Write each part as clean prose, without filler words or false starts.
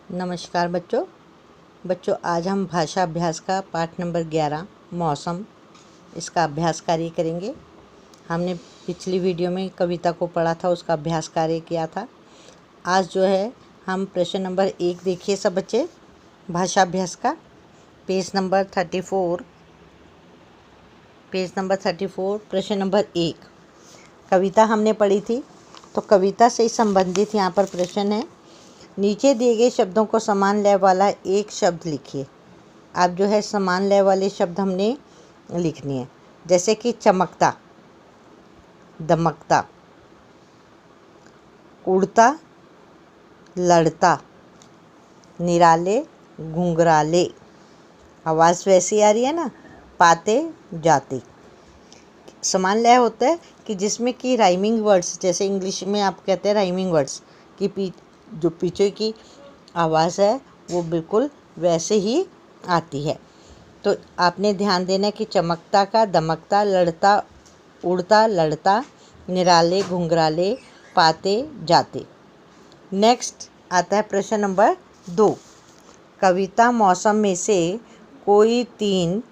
नमस्कार बच्चों आज हम भाषा अभ्यास का पाठ नंबर 11 मौसम इसका अभ्यास कार्य करेंगे। हमने पिछली वीडियो में कविता को पढ़ा था, उसका अभ्यास कार्य किया था। आज जो है हम प्रश्न नंबर 1 देखिए सब बच्चे, भाषा अभ्यास का पेज नंबर 34 प्रश्न नंबर 1। कविता हमने पढ़ी थी, तो कविता से संबंधित यहाँ पर प्रश्न है। नीचे दिए गए शब्दों को समान लय वाला एक शब्द लिखिए। आप जो है समान लय वाले शब्द हमने लिखने हैं, जैसे कि चमकता, दमकता, उड़ता, लड़ता, निराले, घुंघराले। आवाज़ वैसी आ रही है ना, पाते जाते। समान लय होता है कि जिसमें कि राइमिंग वर्ड्स, जैसे इंग्लिश में आप कहते हैं राइमिंग वर्ड्स की जो पीछे की आवाज़ है वो बिल्कुल वैसे ही आती है। तो आपने ध्यान देना है कि चमकता का दमकता, लड़ता, उड़ता, लड़ता, निराले, घुंघराले, पाते जाते। नेक्स्ट आता है प्रश्न नंबर 2। कविता मौसम में से कोई 3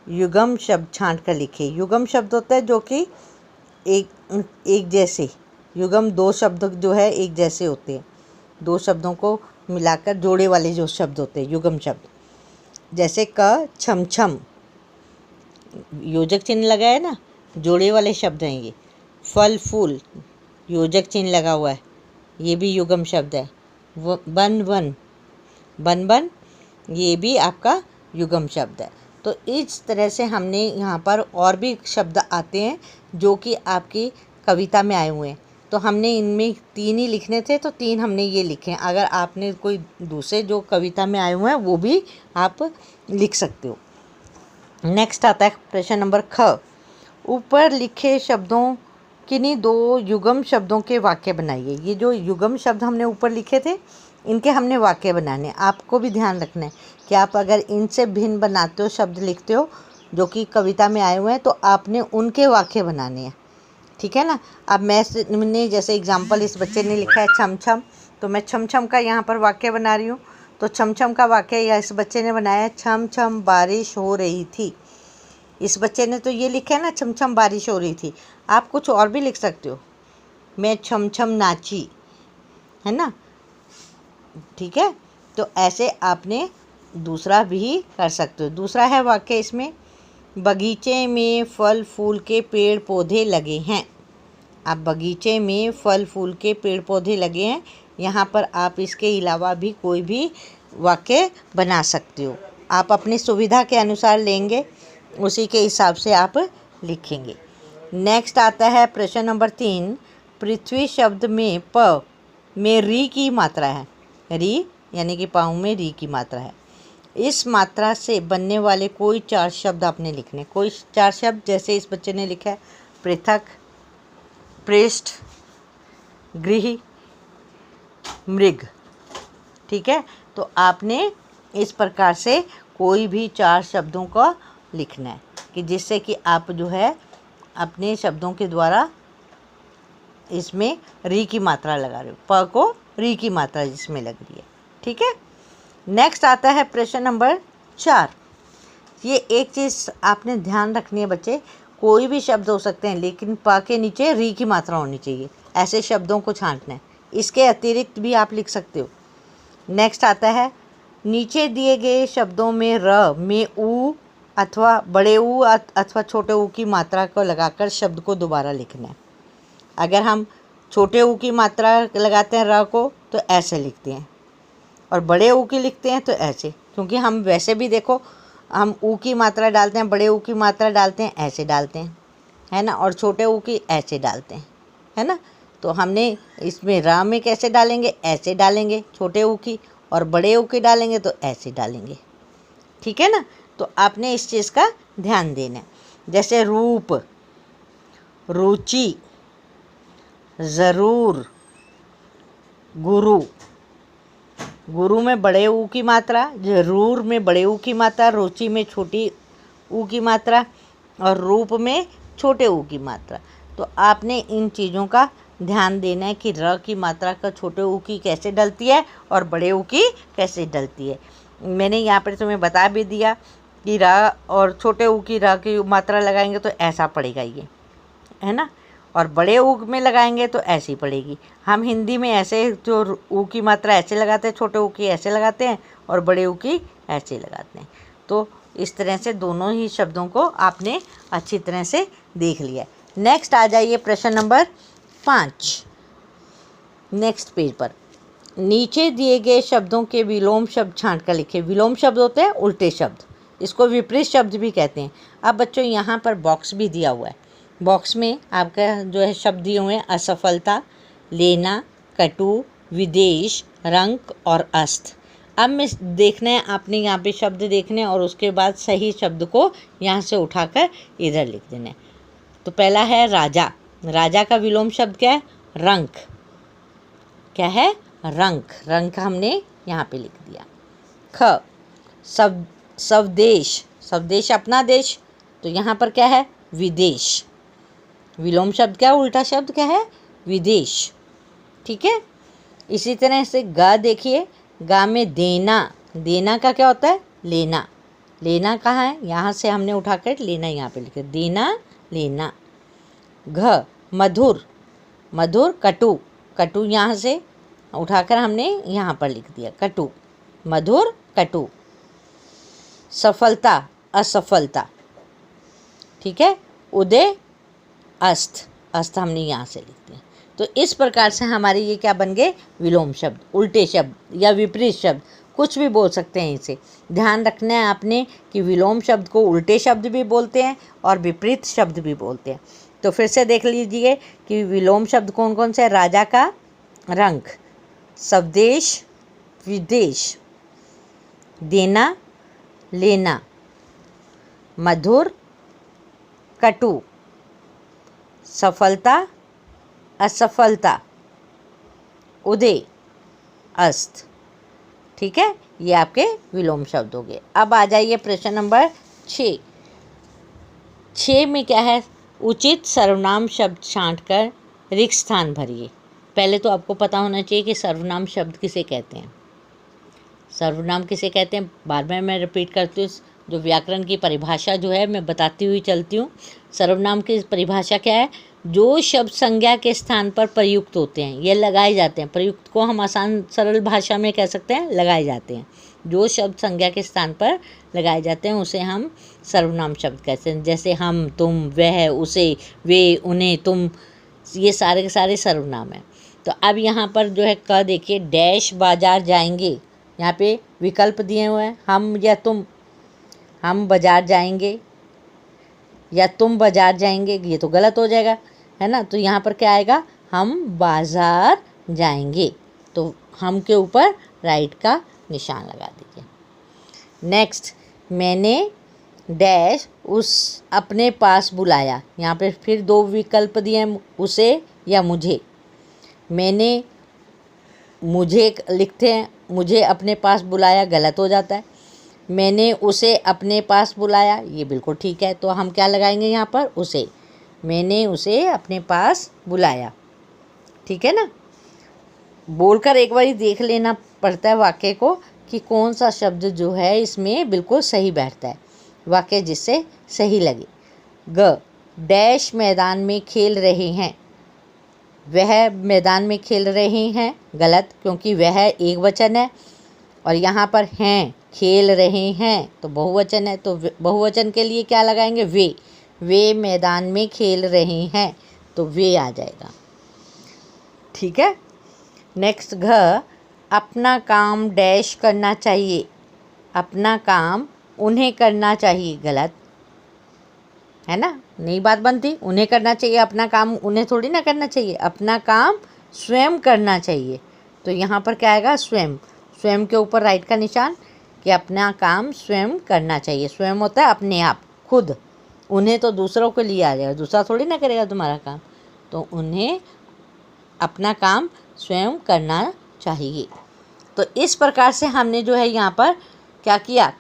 युग्म शब्द छांट कर लिखे। युग्म शब्द होता है जो कि एक जैसे, युग्म 2 शब्द जो है एक जैसे होते हैं, 2 शब्दों को मिलाकर जोड़े वाले जो शब्द होते हैं युग्म शब्द। जैसे क छम छम, योजक चिन्ह लगा है ना, जोड़े वाले शब्द हैं ये। फल फूल, योजक चिन्ह लगा हुआ है, ये भी युग्म शब्द है। बन बन, बन बन, ये भी आपका युग्म शब्द है। तो इस तरह से हमने यहाँ पर और भी शब्द आते हैं जो कि आपकी कविता में आए हुए हैं। तो हमने इनमें 3 ही लिखने थे, तो 3 हमने ये लिखे हैं। अगर आपने कोई दूसरे जो कविता में आए हुए हैं वो भी आप लिख सकते हो। नेक्स्ट आता है प्रश्न नंबर ख। ऊपर लिखे शब्दों किन्हीं 2 युग्म शब्दों के वाक्य बनाइए। ये जो युग्म शब्द हमने ऊपर लिखे थे, इनके हमने वाक्य बनाने। आपको भी ध्यान रखना है कि आप अगर इनसे भिन्न बनाते हो, शब्द लिखते हो जो कि कविता में आए हुए हैं, तो आपने उनके वाक्य बनाने हैं, ठीक है ना। अब मैंने जैसे एग्जाम्पल, इस बच्चे ने लिखा है छम छम, तो मैं छम छम का यहाँ पर वाक्य बना रही हूँ। तो छम छम का वाक्य या इस बच्चे ने बनाया है, छम छम बारिश हो रही थी। इस बच्चे ने तो ये लिखा है ना, छम छम बारिश हो रही थी। आप कुछ और भी लिख सकते हो, मैं छम छम नाची, है ना, ठीक है। तो ऐसे आपने दूसरा भी कर सकते हो। दूसरा है वाक्य इसमें, बगीचे में फल फूल के पेड़ पौधे लगे हैं। आप बगीचे में फल फूल के पेड़ पौधे लगे हैं, यहाँ पर आप इसके अलावा भी कोई भी वाक्य बना सकते हो। आप अपनी सुविधा के अनुसार लेंगे, उसी के हिसाब से आप लिखेंगे। नेक्स्ट आता है प्रश्न नंबर 3। पृथ्वी शब्द में प में री की मात्रा है। री यानी कि पाँव में री की मात्रा है। इस मात्रा से बनने वाले कोई 4 शब्द आपने लिखने। कोई 4 शब्द, जैसे इस बच्चे ने लिखा है पृथक, पृष्ठ, गृह, मृग, ठीक है। तो आपने इस प्रकार से कोई भी 4 शब्दों को लिखना है कि जिससे कि आप जो है अपने शब्दों के द्वारा इसमें री की मात्रा लगा रहे हो। प को री की मात्रा जिसमें लग रही है, ठीक है। नेक्स्ट आता है प्रश्न नंबर 4। ये एक चीज़ आपने ध्यान रखनी है बच्चे, कोई भी शब्द हो सकते हैं लेकिन प के नीचे री की मात्रा होनी चाहिए। ऐसे शब्दों को छांटना है। इसके अतिरिक्त भी आप लिख सकते हो। नेक्स्ट आता है, नीचे दिए गए शब्दों में र में ऊ अथवा बड़े ऊ अथवा छोटे ऊ की मात्रा को लगाकर शब्द को दोबारा लिखना है। अगर हम छोटे ऊ की मात्रा लगाते हैं र को, तो ऐसे लिखते हैं, और बड़े ऊ की लिखते हैं तो ऐसे। क्योंकि हम वैसे भी देखो, हम ऊ की मात्रा डालते हैं, बड़े ऊ की मात्रा डालते हैं, ऐसे डालते हैं, है ना, और छोटे ऊ की ऐसे डालते हैं, है ना। तो हमने इसमें रा में कैसे डालेंगे, ऐसे डालेंगे छोटे ऊ की, और बड़े ऊ की डालेंगे तो ऐसे डालेंगे, ठीक है ना। तो आपने इस चीज़ का ध्यान देना है। जैसे रूप, रुचि, ज़रूर, गुरु। गुरु में बड़े ऊ की मात्रा, जरूर में बड़े ऊ की मात्रा, रुचि में छोटी ऊ की मात्रा, और रूप में छोटे ऊ की मात्रा। तो आपने इन चीज़ों का ध्यान देना है कि र की मात्रा का छोटे ऊ की कैसे डलती है और बड़े ऊ की कैसे डलती है। मैंने यहाँ पर तुम्हें बता भी दिया कि र और छोटे ऊ की र की मात्रा लगाएंगे तो ऐसा पड़ेगा ये, है ना, और बड़े ऊ में लगाएंगे तो ऐसी पड़ेगी। हम हिंदी में ऐसे जो ऊ की मात्रा ऐसे लगाते हैं, छोटे ऊ की ऐसे लगाते हैं और बड़े ऊ की ऐसे लगाते हैं। तो इस तरह से दोनों ही शब्दों को आपने अच्छी तरह से देख लिया। नेक्स्ट आ जाइए प्रश्न नंबर 5, नेक्स्ट पेज पर। नीचे दिए गए शब्दों के विलोम शब्द छांट कर लिखे। विलोम शब्द होते हैं उल्टे शब्द, इसको विपरीत शब्द भी कहते हैं। अब बच्चों यहाँ पर बॉक्स भी दिया हुआ है, बॉक्स में आपका जो है शब्द दिए हुए हैं असफलता, लेना, कटु, विदेश, रंक और अस्त। अब मैं देखना है आपने यहाँ पे शब्द देखने और उसके बाद सही शब्द को यहाँ से उठाकर इधर लिख देना है। तो पहला है राजा, राजा का विलोम शब्द क्या है? रंक। क्या है? रंक। रंक हमने यहाँ पे लिख दिया। ख स्वदेश, स्वदेश अपना देश, तो यहाँ पर क्या है? विदेश। विलोम शब्द क्या है? उल्टा शब्द क्या है? विदेश। ठीक है। इसी तरह से ग देखिए, गा में देना, देना का क्या होता है? लेना। लेना कहाँ है? यहाँ से हमने उठाकर लेना यहाँ पे लिखा, देना, लेना। घ मधुर, मधुर, कटु, कटु यहाँ से उठाकर हमने यहाँ पर लिख दिया, कटु, मधुर, कटु। सफलता, असफलता। ठीक है। उदय, अस्त, अस्त हमने यहाँ से लिख दिया। तो इस प्रकार से हमारे ये क्या बन गए? विलोम शब्द, उल्टे शब्द या विपरीत शब्द, कुछ भी बोल सकते हैं इसे। ध्यान रखना है आपने कि विलोम शब्द को उल्टे शब्द भी बोलते हैं और विपरीत शब्द भी बोलते हैं। तो फिर से देख लीजिए कि विलोम शब्द कौन कौन से हैं। राजा का रंक, स्वदेश, विदेश, देना, लेना, मधुर, कटु, सफलता, असफलता, उदय, अस्त। ठीक है, ये आपके विलोम शब्द हो गए। अब आ जाइए प्रश्न नंबर 6। 6 में क्या है? उचित सर्वनाम शब्द छांटकर रिक्त स्थान भरिए। पहले तो आपको पता होना चाहिए कि सर्वनाम शब्द किसे कहते हैं। सर्वनाम किसे कहते हैं? बार बार मैं रिपीट करती हूँ, जो व्याकरण की परिभाषा जो है मैं बताती हुई चलती हूँ। सर्वनाम की परिभाषा क्या है? जो शब्द संज्ञा के स्थान पर प्रयुक्त होते हैं, ये लगाए जाते हैं। प्रयुक्त को हम आसान सरल भाषा में कह सकते हैं, लगाए जाते हैं। जो शब्द संज्ञा के स्थान पर लगाए जाते हैं उसे हम सर्वनाम शब्द कहते हैं। जैसे हम, तुम, वह, उसे, वे, उन्हें, तुम, ये सारे के सारे सर्वनाम हैं। तो अब यहाँ पर जो है क देखिए, डैश बाजार जाएंगे, यहाँ पे विकल्प दिए हुए हैं, हम या तुम। हम बाजार जाएंगे या तुम बाजार जाएंगे, ये तो गलत हो जाएगा, है ना। तो यहाँ पर क्या आएगा? हम बाजार जाएंगे। तो हम के ऊपर राइट का निशान लगा दीजिए। नेक्स्ट, मैंने डैश उस अपने पास बुलाया, यहाँ पे फिर 2 विकल्प दिए हैं, उसे या मुझे। मैंने, मुझे लिखते हैं, मुझे अपने पास बुलाया गलत हो जाता है। मैंने उसे अपने पास बुलाया, ये बिल्कुल ठीक है। तो हम क्या लगाएंगे यहाँ पर? उसे। मैंने उसे अपने पास बुलाया। ठीक है ना। बोलकर एक बार देख लेना पड़ता है वाक्य को कि कौन सा शब्द जो है इसमें बिल्कुल सही बैठता है, वाक्य जिससे सही लगे। ग डैश मैदान में खेल रहे हैं, वह मैदान में खेल रहे हैं, गलत, क्योंकि वह एक वचन है और यहाँ पर हैं, खेल रहे हैं तो बहुवचन है। तो बहुवचन के लिए क्या लगाएंगे? वे मैदान में खेल रहे हैं, तो वे आ जाएगा। ठीक है। नेक्स्ट, घ अपना काम डैश करना चाहिए, अपना काम उन्हें करना चाहिए, गलत, है ना, नई बात बनती। उन्हें करना चाहिए, अपना काम उन्हें थोड़ी ना करना चाहिए, अपना काम स्वयं करना चाहिए। तो यहाँ पर क्या आएगा? स्वयं। स्वयं के ऊपर राइट का निशान कि अपना काम स्वयं करना चाहिए। स्वयं होता है अपने आप, खुद। उन्हें तो दूसरों के लिए आ जाएगा, दूसरा थोड़ी ना करेगा तुम्हारा काम। तो उन्हें अपना काम स्वयं करना चाहिए। तो इस प्रकार से हमने जो है यहाँ पर क्या किया?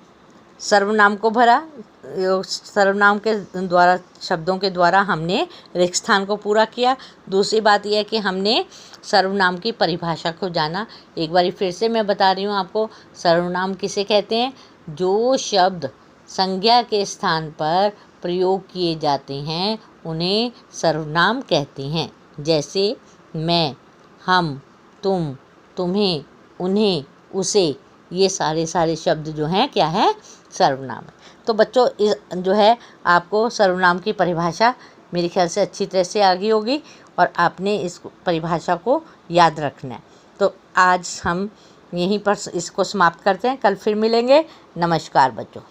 सर्वनाम को भरा, सर्वनाम के द्वारा, शब्दों के द्वारा हमने रिक्त स्थान को पूरा किया। दूसरी बात यह है कि हमने सर्वनाम की परिभाषा को जाना। एक बार फिर से मैं बता रही हूँ आपको, सर्वनाम किसे कहते हैं? जो शब्द संज्ञा के स्थान पर प्रयोग किए जाते हैं उन्हें सर्वनाम कहते हैं। जैसे मैं, हम, तुम, तुम्हें, उन्हें, उसे, ये सारे शब्द जो हैं क्या है? सर्वनाम है। तो बच्चों जो है आपको सर्वनाम की परिभाषा मेरे ख्याल से अच्छी तरह से आ गई होगी और आपने इस परिभाषा को याद रखना है। तो आज हम यहीं पर इसको समाप्त करते हैं, कल फिर मिलेंगे। नमस्कार बच्चों।